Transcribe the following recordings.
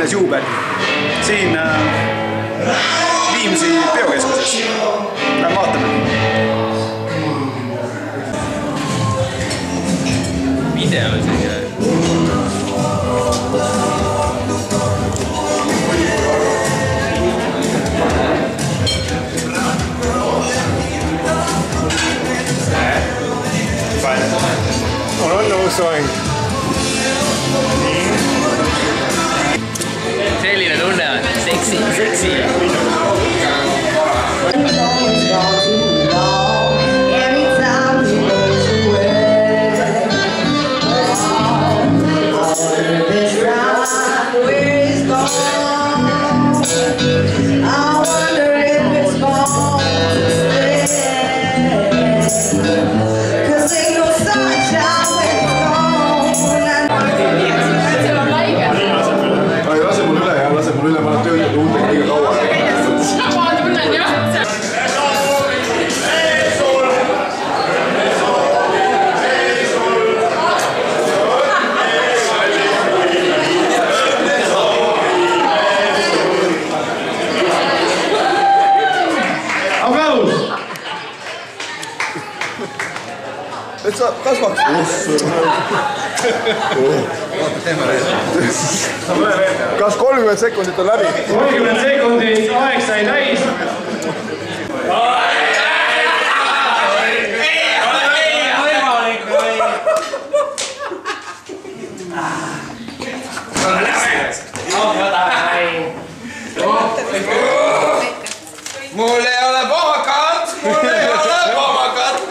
10. juubel siin Viimsi peokeskuses. Lähme vaatame. Video isegi. On nõus soeng. Selline tunne on seksi. Et sa kasvaks. Kas 30 sekundit on läbi? 30 sekundit, aeg sai täis. Mul ei ole pohmakat,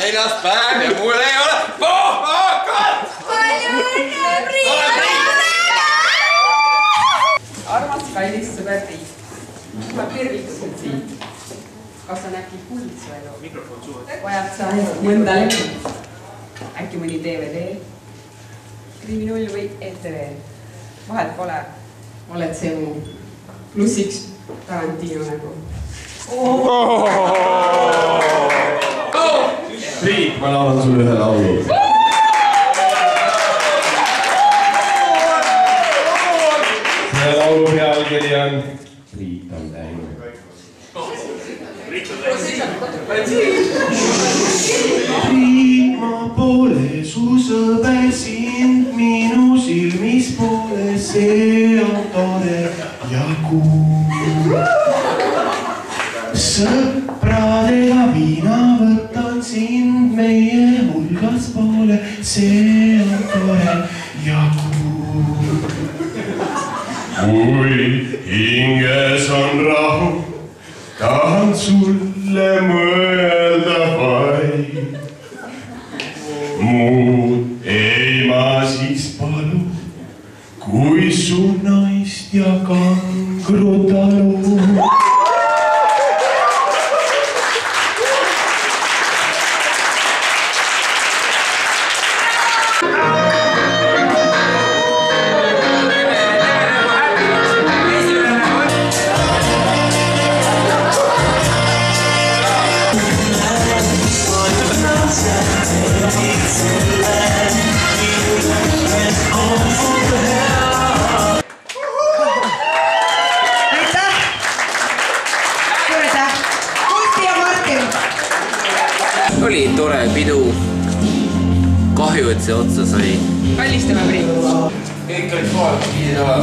neljas päev ja mul ei ole pohmakat! Palju õnne, Priit! Armas kallis sõber Priit. Ma tervitasin sind. Kas on äkki kuulitsõelu? Mikrofon suur. Vajad sa mõnda lepet? Äkki mõni DVD? Kriminull või ETV? Vahet pole. Oled see mu plussiks Tarantino nägu. Priit, ma laulan sulle ühe laulu. Selle laulu pealkiri on Priit on läinud. Priit, ma pole su sõber sind minu silmis pole, see on tore ja kuul. Sõpradega viina võtan sind meie hulgas poole, see on tore ja kuul. Kui hinges on rahu, tahan sulle mõelda vaid. Muud ei ma siis palu, kui su naist ja kangru talu. Oli tore pidu. Kahju, et see otsa sai. Kallistame Priit. Kõik olid kohal, kiidid ära.